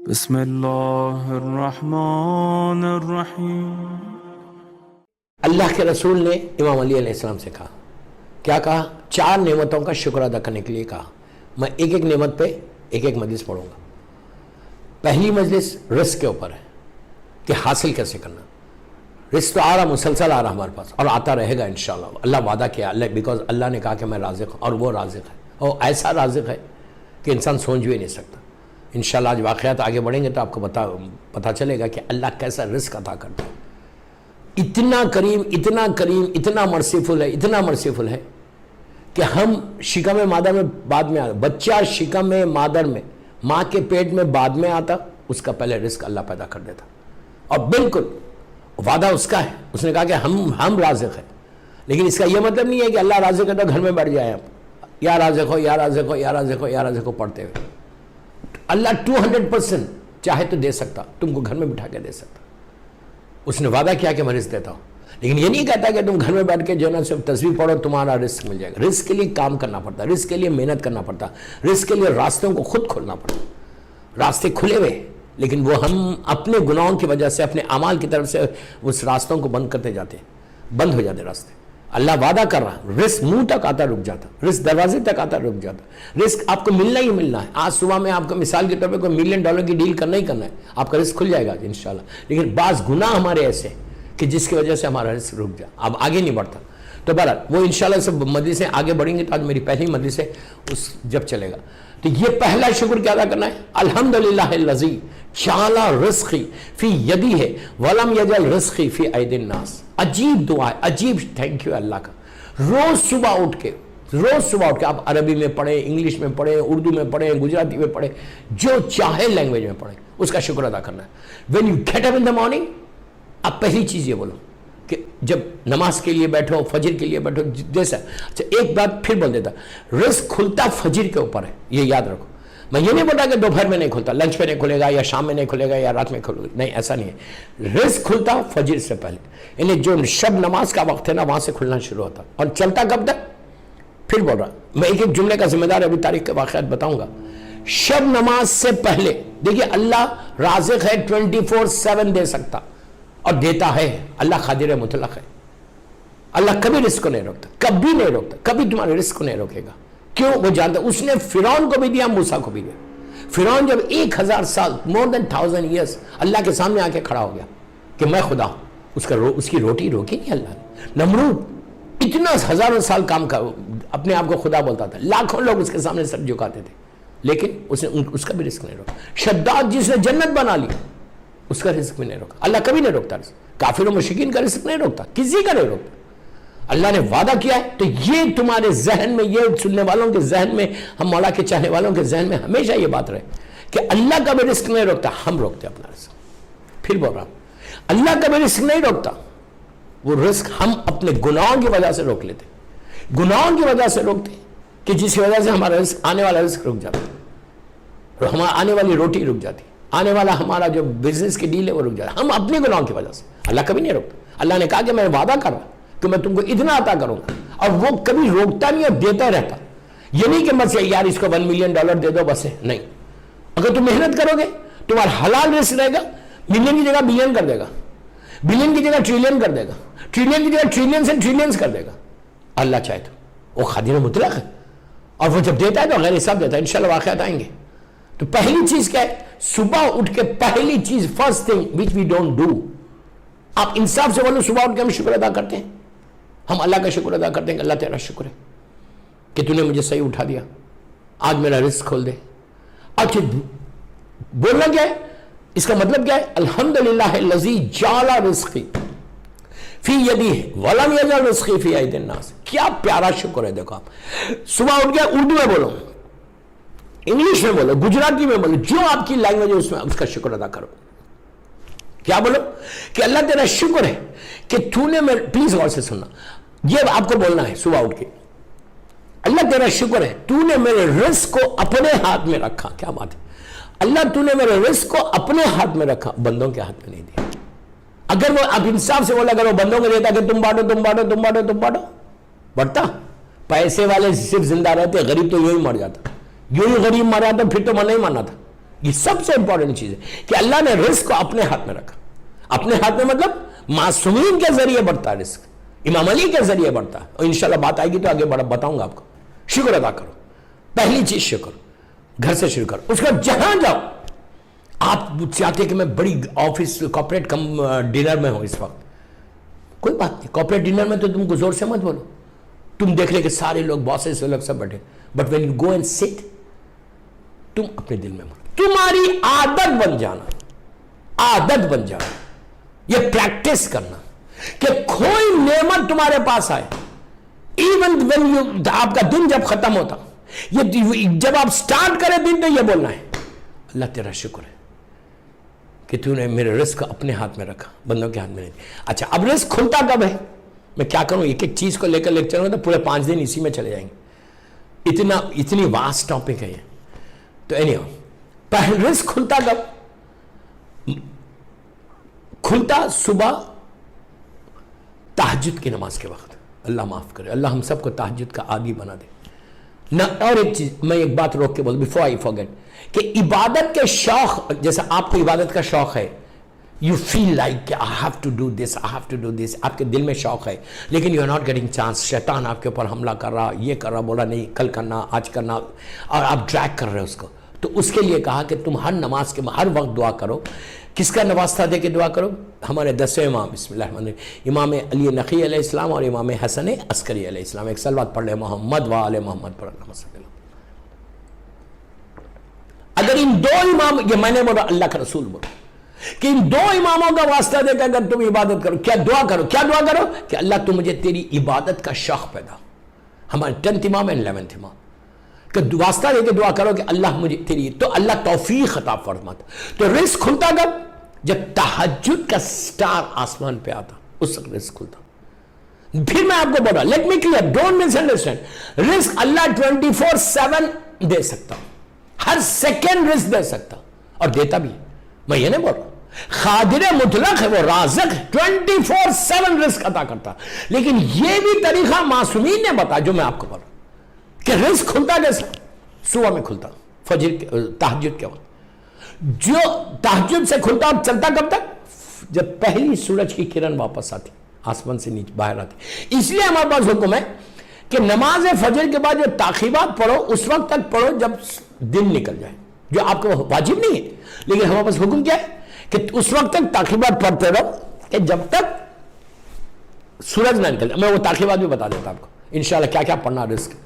بسم اللہ الرحمن الرحیم۔ اللہ کے رسول نے امام علی علیہ السلام سے کہا، کیا کہا؟ 4 نعمتوں کا شکر ادا کرنے کے لیے کہا۔ میں ایک ایک نعمت پہ ایک ایک مجلس پڑھوں گا۔ پہلی مجلس رزق کے اوپر ہے کہ حاصل کیسے کرنا۔ رزق تو آ رہا، مسلسل آ رہا ہمارے پاس اور آتا رہے گا انشاءاللہ۔ اللہ وعدہ کیا، بیکاز اللہ نے کہا کہ میں رازق ہوں، اور وہ رازق ہے، اور ایسا رازق ہے کہ انسان سوچ بھی نہیں سکتا۔ انشاءاللہ آج واقعات آگے بڑھیں گے تو آپ کو پتہ چلے گا کہ اللہ کیسا رزق عطا کرتا ہے۔ اتنا کریم، اتنا کریم، اتنا مرسیفل ہے، اتنا مرسیفل ہے کہ ہم شکم مادر میں بعد میں آتا، بچہ شکم مادر میں ماں کے پیٹ میں بعد میں آتا، اس کا پہلے رزق اللہ پیدا کر دیتا، اور بالکل وعدہ اس کا ہے۔ اس نے کہا کہ ہم رازق ہیں، لیکن اس کا یہ مطلب نہیں ہے کہ اللہ رازق ہے تو گھر میں بیٹھ جائے آپ، یا رازق ہو یا رازق ہو یا رازق ہو یا رازق ہو پڑھتے ہوئے۔ اللہ 200% چاہے تو دے سکتا، تم کو گھر میں بٹھا کے دے سکتا۔ اس نے وعدہ کیا کہ میں رزق دیتا ہوں، لیکن یہ نہیں کہتا کہ تم گھر میں بیٹھ کے جو ہے نا صرف تسبیح پڑھو تمہارا رزق مل جائے گا۔ رزق کے لیے کام کرنا پڑتا، رزق کے لیے محنت کرنا پڑتا، رزق کے لیے راستوں کو خود کھولنا پڑتا۔ راستے کھلے ہوئے، لیکن وہ ہم اپنے گناہوں کی وجہ سے، اپنے اعمال کی طرف سے اس راستوں کو بند کرتے جاتے ہیں، بند ہو جاتے راستے۔ اللہ وعدہ کر رہا، رزق منہ تک آتا رک جاتا، رزق دروازے تک آتا رک جاتا۔ رزق آپ کو ملنا ہی ملنا ہے۔ آج صبح میں آپ کو مثال کے طور پہ کوئی $1 ملین کی ڈیل کرنا ہی کرنا ہے، آپ کا رزق کھل جائے گا انشاءاللہ۔ لیکن بعض گناہ ہمارے ایسے ہیں کہ جس کی وجہ سے ہمارا رزق رک جائے، اب آگے نہیں بڑھتا۔ تو بہرحال وہ انشاءاللہ سب مجلسیں آگے بڑھیں گے، تو آج میری پہلی مجلس ہے اس جب چلے گا، تو یہ پہلا شکر کیا ادا کرنا ہے؟ الحمدللہ الذی جعل رزقی فی یدی ہے ولم یجعل رزقی فی ایدی الناس۔ عجیب دعا ہے، عجیب تھینک یو اللہ کا۔ روز صبح اٹھ کے آپ عربی میں پڑھیں، انگلش میں پڑھیں، اردو میں پڑھیں، گجراتی میں پڑھیں، جو چاہے لینگویج میں پڑھیں، اس کا شکر ادا کرنا ہے۔ when you get up in the morning، آپ پہلی چیز یہ بولو کہ جب نماز کے لیے بیٹھو، فجر کے لیے بیٹھو، جیسا۔ اچھا ایک بات پھر بول دیتا، رزق کھلتا فجر کے اوپر ہے، یہ یاد رکھو۔ میں یہ نہیں بولتا کہ دوپہر میں نہیں کھلتا، لنچ پہ نہیں کھلے گا یا شام میں نہیں کھلے گا یا رات میں کھلے گا، نہیں، ایسا نہیں ہے۔ رزق کھلتا فجر سے پہلے، یعنی جو شب نماز کا وقت ہے نا، وہاں سے کھلنا شروع ہوتا، اور چلتا کب تک؟ پھر بول رہا میں ایک ایک جملے کا ذمہ دار، ابھی تاریخ کے واقعات بتاؤں گا۔ شب نماز سے پہلے دیکھیے، اللہ رازق ہے، 24/7 دے سکتا اور دیتا ہے۔ اللہ قادر مطلق ہے، اللہ کبھی رزق کو نہیں روکتا، کبھی نہیں روکتا، کبھی تمہارے رزق کو نہیں روکے گا۔ کیوں؟ وہ جانتا، اس نے فرعون کو بھی دیا، موسیٰ کو بھی دیا۔ فرعون جب 1000 سال، more than 1000 years اللہ کے سامنے آ کے کھڑا ہو گیا کہ میں خدا ہوں، اس کی روٹی روکی نہیں اللہ نے۔ نمرود اتنا ہزاروں سال کام کا اپنے آپ کو خدا بولتا تھا، لاکھوں لوگ اس کے سامنے سر جھکاتے تھے، لیکن اس کا بھی رزق نہیں روکا۔ شداد جس نے جنت بنا لی، اس کا رزق بھی نہیں روکا۔ اللہ کبھی نہیں روکتا رزق، کافر و مشرکین کا رزق نہیں روکتا، کسی کا نہیں روکتا۔ اللہ نے وعدہ کیا ہے، تو یہ تمہارے ذہن میں، یہ سننے والوں کے ذہن میں، ہم مولا کے چاہنے والوں کے ذہن میں ہمیشہ یہ بات رہے کہ اللہ کا بھی رزق نہیں روکتا، ہم روکتے اپنا رزق۔ پھر بول رہا ہوں، اللہ کا بھی رزق نہیں روکتا، وہ رزق ہم اپنے گناہوں کی وجہ سے روک لیتے، گناہوں کی وجہ سے روکتے کہ جس کی وجہ سے ہمارا رزق، آنے والا رزق رک جاتا، ہمارا آنے والی روٹی رک جاتی، آنے والا ہمارا جو بزنس کی ڈیل ہے وہ رک جاتا، ہم اپنے گناہوں کی وجہ سے۔ اللہ کبھی نہیں روکتا۔ اللہ نے کہا کہ میں وعدہ کر رہا کہ میں تم کو اتنا عطا کروں گا، اور وہ کبھی روکتا نہیں اور دیتا رہتا۔ یہ نہیں کہ بس یار اس کو $1 ملین دے دو بس ہے، نہیں۔ اگر تم محنت کرو گے، تمہارا حلال رزق رہے گا، ملین کی جگہ بلین کر دے گا، بلین کی جگہ ٹریلین کر دے گا، ٹریلین کی جگہ ٹریلین سے ٹریلینز کر دے گا، اللہ چاہے تو۔ وہ قادر مطلق ہے، اور وہ جب دیتا ہے تو غیر حساب دیتا ہے۔ انشاءاللہ واقعات آئیں گے۔ تو پہلی چیز کیا ہے؟ صبح اٹھ کے پہلی چیز، first thing which we don't do, آپ انصاف سے بولو، صبح اٹھ کے ہم شکر ادا کرتے ہیں، ہم اللہ کا شکر ادا کرتے ہیں کہ اللہ تیرا شکر ہے کہ تو نے مجھے صحیح اٹھا دیا، آج میرا رزق کھول دے۔ اچھا بولنا کیا ہے؟ اس کا مطلب کیا ہے؟ الحمدللہ الذی جعل رزقی فی یدی ولم یجعل رزقی فی ایدی الناس۔ کیا پیارا شکر ہے، دیکھو آپ صبح اٹھ کے اردو میں بولو، انگلش میں بولو، گجراتی میں بولو، جو آپ کی لینگویج ہے اس میں اس کا شکر ادا کرو۔ کیا بولو؟ کہ اللہ تیرا شکر ہے کہ تو نے میرے، پلیز غور سے سننا، یہ آپ کو بولنا ہے صبح اٹھ کے، اللہ تیرا شکر ہے تو نے میرے رزق کو اپنے ہاتھ میں رکھا۔ کیا بات ہے؟ اللہ تو نے میرے رزق کو اپنے ہاتھ میں رکھا، بندوں کے ہاتھ میں نہیں دیا۔ اگر وہ آپ انصاف سے بولا، اگر وہ بندوں کو دیتا کہ تم بانٹو تم بانٹو تم بانٹو تم بانٹو، بڑھتا؟ پیسے والے صرف زندہ رہتے، غریب تو یوں ہی مر جاتا، یوں ہی غریب مر جاتا، پھر تو من نہیں ماننا تھا، یہ سب سے امپورٹنٹ چیز ہے کہ اللہ نے رزق کو اپنے ہاتھ میں رکھا. اپنے ہاتھ میں مطلب معصومین کے ذریعے بڑھتا ہے رزق, امام علی کے ذریعے بڑھتا ہے, اور انشاءاللہ بات آئے گی تو آگے بتاؤں گا آپ کو. شکر ادا کرو, پہلی چیز شکر, گھر سے شروع کرو. اس کو جہاں جاؤ, آپ چاہتے کہ میں بڑی آفس کارپوریٹ ڈنر میں ہوں اس وقت, کوئی بات نہیں, کارپوریٹ ڈنر میں تو تم کو زور سے مت بولو, تم دیکھ رہے کہ سارے لوگ باسز لوگ سب بیٹھے, but when you go and سٹ, تم اپنے دل میں تمہاری عادت بن جانا, عادت بن جانا, یہ پریکٹس کرنا کہ کوئی نعمت تمہارے پاس آئے, ایون وین یو, آپ کا دن جب ختم ہوتا, یہ جب آپ سٹارٹ کرے دن تو یہ بولنا ہے اللہ تیرا شکر ہے کہ تو نے میرے رزق کو اپنے ہاتھ میں رکھا, بندوں کے ہاتھ میں نہیں. اچھا اب رزق کھلتا کب ہے؟ میں کیا کروں, ایک ایک چیز کو لے کر لیکچر میں تو پورے 5 دن اسی میں چلے جائیں گے, اتنی واسٹ ٹاپک ہے یہ. تو اینی ہاؤ, رزق کھلتا کب؟ کھلتا صبح تہجد کی نماز کے وقت. اللہ معاف کرے, اللہ ہم سب کو تہجد کا عادی بنا دے. نہ اور ایک چیز میں ایک بات روک کے بول بیفور آئی فارگیٹ, کہ عبادت کے شوق, جیسا آپ کو عبادت کا شوق ہے, یو فیل لائک کہ I have to do this, I have to do this, آپ کے دل میں شوق ہے, لیکن you are not getting chance. شیطان آپ کے اوپر حملہ کر رہا, یہ کر رہا, بولا نہیں کل کرنا, آج کرنا, اور آپ ڈریگ کر رہے اس کو. تو اس کے لیے کہا کہ تم ہر نماز کے ہر وقت دعا کرو. کس کا نواسطہ دے کے دعا کرو؟ ہمارے 10ویں امام, بسم اللہ الرحمن الرحیم, امام علی نقی علیہ السلام اور امام حسن عسکری علیہ السلام. ایک صلوات پڑھ لے, محمد و آل محمد پر اللہ صلی اللہ. اگر ان 2 امام, یہ میں نے بولا, اللہ کا رسول بولا کہ ان 2 اماموں کا واسطہ دے کر اگر تم عبادت کرو, کیا دعا کرو, کیا دعا کرو کہ اللہ تم مجھے تیری عبادت کا شوق پیدا. ہمارے 10th امام اور 11th امام کہ واسطہ دے کے دعا کرو کہ اللہ مجھے تیری, تو اللہ توفیق عطا فرماتا. تو رزق کھلتا کب؟ جب تہجد کا سٹار آسمان پہ آتا, اس وقت رزق کھلتا. پھر میں آپ کو بولا, let me clear, don't miss understand, رزق اللہ 24/7 دے سکتا, ہر سیکنڈ رزق دے سکتا, اور دیتا بھی ہے. میں یہ نہیں بول رہا, قادر مطلق ہے, وہ رازق ہے, 24/7 رزق عطا کرتا. لیکن یہ بھی طریقہ معصومین نے بتایا جو میں آپ کو بول رہا ہوں کہ رزق کھلتا کیسا؟ صبح میں کھلتا, فجر تہجد کے وقت. جو تہجد سے کھلتا اور چلتا کب تک؟ جب پہلی سورج کی کرن واپس آتی, آسمان سے نیچے باہر آتی. اس لیے ہمارے پاس حکم ہے کہ نماز فجر کے بعد جو تاخیرات پڑھو اس وقت تک پڑھو جب دن نکل جائے, جو آپ کو واجب نہیں ہے, لیکن ہمارے پاس حکم کیا ہے کہ اس وقت تک تاخیرات پڑھتے رہو کہ جب تک سورج نہ نکل جائے. میں وہ تاخیرات بھی بتا دیتا آپ کو انشاءاللہ کیا کیا پڑھنا رزق.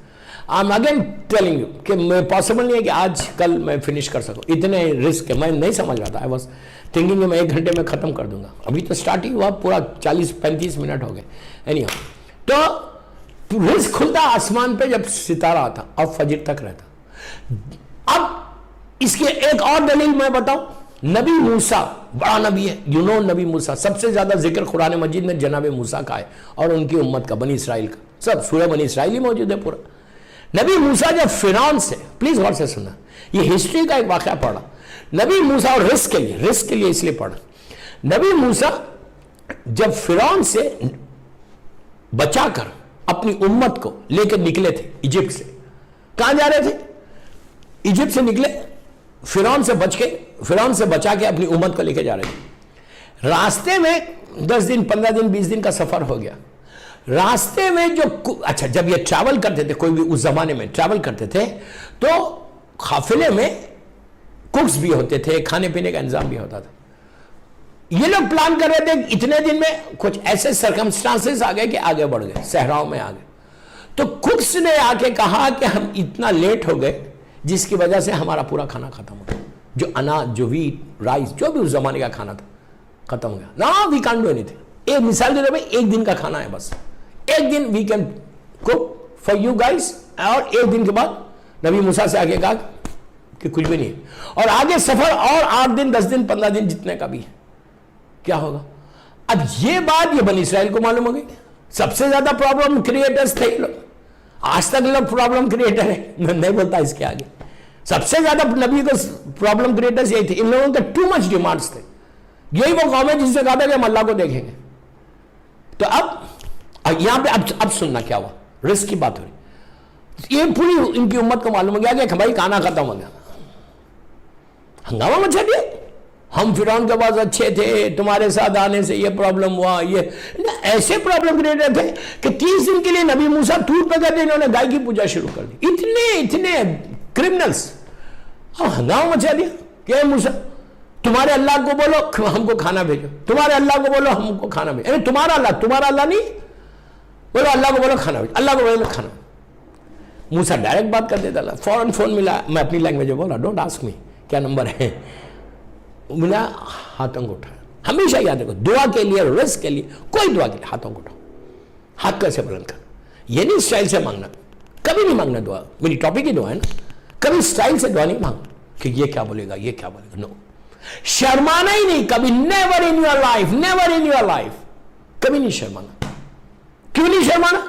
I'm again telling you کہ میں پاسبل نہیں ہے کہ آج کل میں فنش کر سکوں, اتنے رزق ہے. میں نہیں سمجھ رہا تھا, I was thinking کہ میں 1 گھنٹے میں ختم کر دوں گا. ابھی تو سٹارٹ ہی ہوا, پورا 40-35 منٹ ہو گئے. anyhow, تو رزق کھلتا آسمان پہ جب ستارہ آتا اور فجر تک رہتا. اب اس کی ایک اور دلیل میں بتاؤں. نبی موسیٰ بڑا نبی ہے, یو نو نبی موسیٰ, سب سے زیادہ ذکر قرآن مجید میں جناب موسیٰ کا ہے اور ان کی امت کا, بنی اسرائیل کا. سب سورہ بنی اسرائیل ہی موجود ہے پورا. نبی موسیٰ جب فرعون سے, پلیز غور سے سننا, یہ ہسٹری کا ایک واقعہ پڑھا. نبی موسیٰ اور رزق کے لیے اس لیے پڑھا. نبی موسیٰ جب فرعون سے بچا کر اپنی امت کو لے کر نکلے تھے ایجپٹ سے. کہاں جا رہے تھے؟ ایجپٹ سے نکلے, فرعون سے بچا کے اپنی امت کو لے کے جا رہے تھے. راستے میں 10 دن 15 دن 20 دن کا سفر ہو گیا. راستے میں اچھا جب یہ ٹریول کرتے تھے, کوئی بھی اس زمانے میں ٹریول کرتے تھے, تو قافلے میں کوکس بھی ہوتے تھے, کھانے پینے کا انتظام بھی ہوتا تھا. یہ لوگ پلان کر رہے تھے, اتنے دن میں کچھ ایسے سرکمسٹانسز آ گئے کہ آگے بڑھ گئے, صحراؤں میں آ گئے. تو کوکس نے آ کے کہا کہ ہم اتنا لیٹ ہو گئے جس کی وجہ سے ہمارا پورا کھانا ختم ہو گیا. جو اناج, جو ویٹ, رائس, جو بھی اس زمانے کا کھانا تھا ختم ہو گیا. نا we can't do anything. ایک مثال دے رہے, 1 دن کا کھانا ہے بس, 1 دن we can cook for you guys. اور 1 دن کے بعد نبی موسیٰ سے آگے کہا کہ کچھ بھی نہیں ہے, اور آگے سفر اور 8 دن 10 دن 15 دن جتنے کا بھی ہے, کیا ہوگا. اب یہ بات یہ بنی اسرائیل کو معلوم ہو گئی. سب سے زیادہ پرابلم کریٹرز تھے لوگ, آج تک لوگ پرابلم کریٹر ہیں, میں نہیں بولتا اس کے آگے. سب سے زیادہ نبی کو پرابلم کریٹرز یہی تھے. ان لوگوں کے ٹو مچ ڈیمانڈز تھے. یہی وہ قوم ہے جس سے کہا تھا کہ ہم اللہ کو دیکھیں گے. تو اب یہاں پہ اب سننا کیا ہوا, رزق کی بات ہو رہی. یہ پوری ان کی امت کو معلوم ہو گیا کہ بھائی کھانا ختم ہو گیا. ہنگامہ مچا دیا. ہم فرعون کے پاس اچھے تھے, تمہارے ساتھ آنے سے یہ پرابلم ہوا, یہ ایسے پرابلم کریٹر تھے کہ 30 دن کے لیے نبی موسیٰ ٹور پہ گئے, انہوں نے گائے کی پوجا شروع کر دی. اتنے کرمنلز. ہنگامہ مچا دیا کہ موسیٰ تمہارے اللہ کو بولو ہم کو کھانا بھیجو, تمہارے اللہ کو بولو ہم کو کھانا بھیجو. تمہارا اللہ نہیں, بولو اللہ کو بولو کھانا بھیجو, اللہ کو بولو کھانا. موسیٰ ڈائریکٹ بات کر دیتا, فوراً فون ملا, میں اپنی لینگویج میں بولا, ڈونٹ آسک می کیا نمبر ہے, ملا, ہاتھوں کو اٹھایا. ہمیشہ یاد رکھو, دعا کے لیے, رزق کے لیے, کوئی دعا کے لیے ہاتھوں کو اٹھاؤ, ہاتھ کیسے بلند کر. یہ نہیں اسٹائل سے مانگنا, کبھی نہیں مانگنا دعا, میری ٹاپک ہی دعا ہے نا, کبھی اسٹائل سے دعا نہیں مانگ کہ یہ کیا بولے گا, یہ کیا بولے گا. نو, شرمانا ہی نہیں کبھی, never in your life, never in your life, کبھی نہیں شرمانا. کیوں نہیں شرمانا؟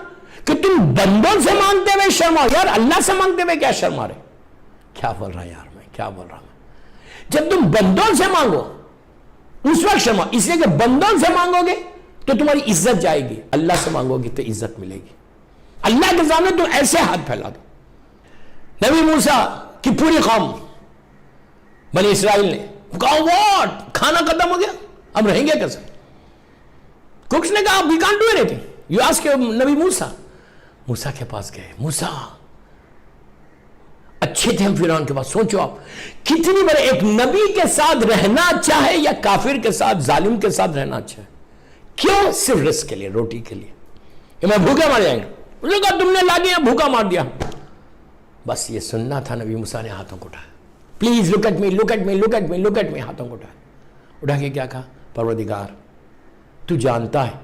کہ تم بندوں سے مانگتے ہوئے شرماؤ. یار اللہ سے مانگتے ہوئے کیا شرما رہے, کیا بول رہا ہے یار, میں کیا بول رہا ہوں. جب تم بندوں سے مانگو اس وقت شرما, اس لیے کہ بندوں سے مانگو گے تو تمہاری عزت جائے گی, اللہ سے مانگو گی تو عزت ملے گی. اللہ کے سامنے تم ایسے ہاتھ پھیلا دو. نبی موسیٰ کی پوری قوم بنی اسرائیل نے کہا واٹ, کھانا ختم ہو گیا, اب رہیں گے کیسے. ککس نے کہا we can't do anything, you ask نبی موسیٰ. موسیٰ کے پاس گئے, موسیٰ اچھے تھے ہم فرعون کے پاس. سوچو آپ کتنی بڑے, ایک نبی کے ساتھ رہنا اچھا ہے یا کافر کے ساتھ, ظالم کے ساتھ رہنا اچھا ہے. کیوں؟ صرف رزق کے لیے, روٹی کے لیے. کہ میں بھوکے مار جائیں گے, انہوں نے کہا تم نے لا دیا, بھوکا مار دیا. بس یہ سننا تھا. نبی موسیٰ نے ہاتھوں کو اٹھایا, please look at me, look at me, look at me, look at me. ہاتھوں کو اٹھایا, اٹھا کے کیا کہا, پروردگار تو جانتا ہے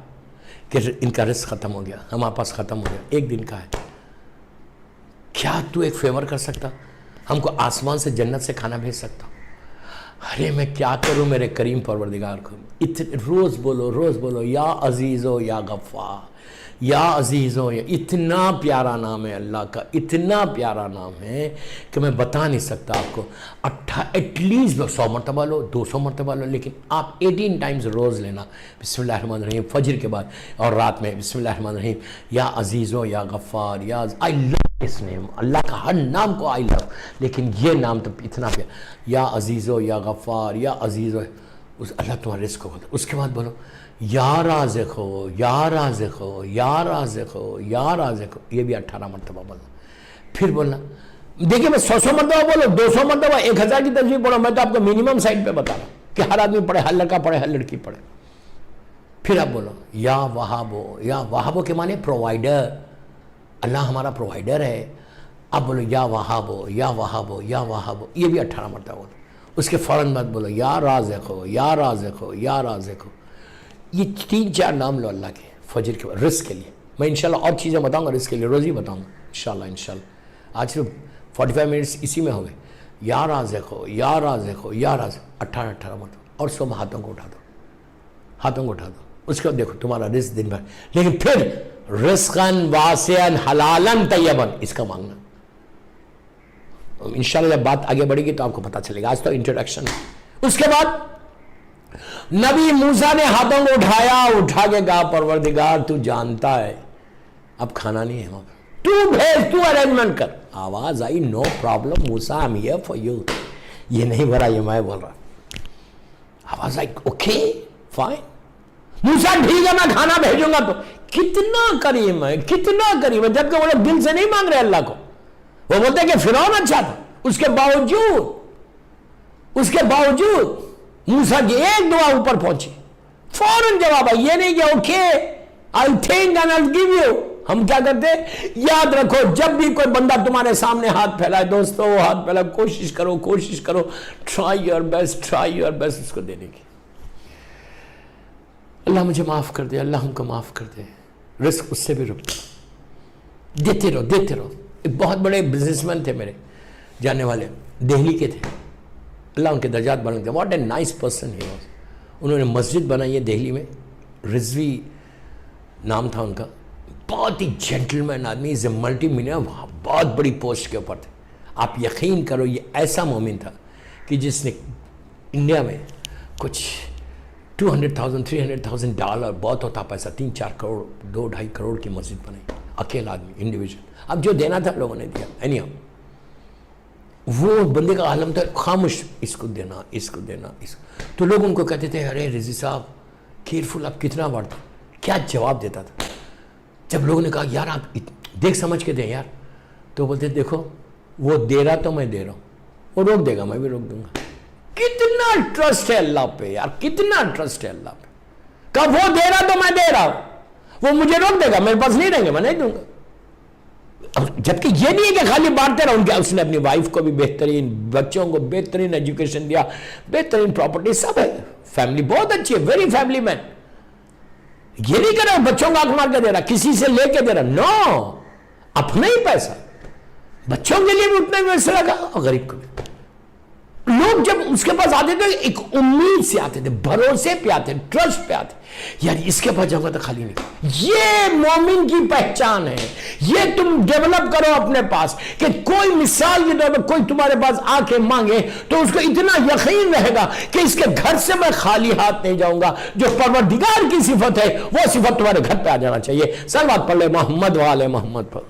کہ ان کا رزق ختم ہو گیا, ہمارے پاس ختم ہو گیا, ایک دن کا ہے, کیا تو ایک فیور کر سکتا, ہم کو آسمان سے جنت سے کھانا بھیج سکتا. ارے میں کیا کروں میرے کریم پروردگار کو. روز بولو یا عزیز ہو یا غفار, یا عزیز ہو. اتنا پیارا نام ہے اللہ کا, اتنا پیارا نام ہے کہ میں بتا نہیں سکتا آپ کو. ایٹ لیسٹ 100 مرتبہ لو, 200 مرتبہ لو, لیکن آپ 18 ٹائمز روز لینا. بسم اللہ الرحمن الرحیم, فجر کے بعد اور رات میں بسم اللہ الرحمن الرحیم, یا عزیز ہو یا غفار, یا آئی لو اس نیم. اللہ کا ہر نام کو آئی لو, لیکن یہ نام تو اتنا پیارا, یا عزیز ہو یا غفار, یا عزیز ہو. اللہ تمہارے رزق کو ہوتا. اس کے بعد بولو یا رازق ہو, یا رازق ہو, یا رازق ہو, یا رازق ہو. یہ بھی 18 مرتبہ بولنا. پھر بولنا, دیکھیں میں 100 مرتبہ بولو, 200 مرتبہ, 1000 کی تسبیح پڑھو, میں تو آپ کو منیمم سائٹ پہ بتا رہا ہوں کہ ہر آدمی پڑھے, ہر لڑکا پڑھے, ہر لڑکی پڑھے. پھر آپ بولو یا وہاب ہو, یا وہاب ہو کے معنی پرووائڈر, اللہ ہمارا پرووائڈر ہے. آپ بولو یا وہاب ہو, یا وہاب ہو, یا وہاب ہو. یہ بھی 18 مرتبہ بولو. اس کے فوراً بعد بولو یا رازق ہو, یا رازق ہو, یا رازق ہو. یہ 3-4 نام لو اللہ کے فجر کے بعد رزق کے لیے. میں انشاءاللہ اور چیزیں بتاؤں گا رزق کے لیے, روز ہی بتاؤں گا انشاءاللہ. آج صرف 45 منٹس اسی میں ہو گئے. یا رازق ہو, یا رازق ہو, یا رازق, 18 مرتبہ. اور صبح ہاتھوں کو اٹھا دو, ہاتھوں کو اٹھا دو. اس کے بعد دیکھو تمہارا رزق دن بھر. لیکن پھر رزقاً واسعاً حلالاً طیباً, اس کا مانگنا. انشاءاللہ جب بات آگے بڑھے گی تو آپ کو پتہ چلے گا. آج تو انٹروڈکشن ہے. اس کے بعد نبی موسیٰ نے ہاتھوں کو اٹھا کے کہا پروردگار تو جانتا ہے اب کھانا نہیں ہے, تو بھیج, تو ارینجمنٹ کر. آواز آئی no problem Musa, I am here for you. یہ نہیں بھرا, یہ میں بول رہا. آواز آئی اوکے فائن. موسیٰ ٹھیک ہے میں کھانا بھیجوں گا. تو کتنا کریم ہے, کتنا کریم ہے, جبکہ وہ لوگ دل سے نہیں مانگ رہے اللہ کو. وہ بولتے ہیں کہ فرعون اچھا تھا, اس کے باوجود موسیٰ کی ایک دعا اوپر پہنچی, فوراً جواب آئی. یہ نہیں کہ okay I think and I give you. ہم کیا کرتے ہیں, یاد رکھو جب بھی کوئی بندہ تمہارے سامنے ہاتھ پھیلائے, دوستو ہاتھ پھیلائے, کوشش کرو, ٹرائی یور بیسٹ اس کو دینے کی. اللہ مجھے معاف کر دے, اللہ ہم کو معاف کر دے. رزق اس سے بھی رکتا, دیتے رہو. ایک بہت بڑے بزنس مین تھے میرے جاننے والے, دہلی کے تھے, اللہ ان کے درجات بلند کرے. What a nice person he was. انہوں نے مسجد بنائی ہے دہلی میں, رضوی نام تھا ان کا. بہت ہی جینٹلمین آدمی, از اے ملٹی ملینئر, بہت بڑی پوسٹ کے اوپر تھے. آپ یقین کرو یہ ایسا مومن تھا کہ جس نے انڈیا میں کچھ $200,000-300,000 بہت ہوتا پیسہ, 3-4 کروڑ 2-2.5 کروڑ کی مسجد بنائی, اکیلا آدمی, انڈیویجول. اب جو دینا تھا لوگوں نے دیا. اینی ہاؤ وہ بندے کا عالم تھا خاموش، اس کو دینا، اس کو دینا، اس کو. تو لوگ ان کو کہتے تھے ارے رضی صاحب کیئرفل، آپ کتنا بڑھتا. کیا جواب دیتا تھا جب لوگوں نے کہا یار آپ دیکھ سمجھ کے دیں یار، تو بولتے دیکھو وہ دے رہا تو میں دے رہا ہوں، وہ روک دے گا میں بھی روک دوں گا. کتنا ٹرسٹ ہے اللہ پہ یار، کتنا ٹرسٹ ہے اللہ پہ. کب وہ دے رہا تو میں دے رہا ہوں، وہ مجھے روک دے گا، میرے پاس نہیں رہیں گے میں نہیں دوں گا. جبکہ یہ نہیں ہے کہ خالی بانٹتے رہا. ان کے اس نے اپنی وائف کو بھی بہترین، بچوں کو بہترین ایجوکیشن دیا، بہترین پراپرٹی سب ہے، فیملی بہت اچھی ہے، ویری فیملی مین. یہ نہیں کر رہا بچوں کو آنکھ مار کے دے رہا، کسی سے لے کے دے رہا، نو، اپنا ہی پیسہ. بچوں کے لیے بھی اتنا ہی پیسہ لگا اور غریب کو بھی. لوگ جب اس کے پاس آتے تھے ایک امید سے آتے تھے، بھروسے پہ آتے، ٹرسٹ پہ آتے، یار اس کے پاس جاؤں گا تو خالی نہیں. یہ مومن کی پہچان ہے. یہ تم ڈیولپ کرو اپنے پاس کہ کوئی مثال کے طور پر کوئی تمہارے پاس آ کے مانگے تو اس کو اتنا یقین رہے گا کہ اس کے گھر سے میں خالی ہاتھ نہیں جاؤں گا. جو پروردگار کی صفت ہے وہ صفت تمہارے گھر پہ آ جانا چاہیے. صلوات پڑھ لے محمد وآل محمد پر.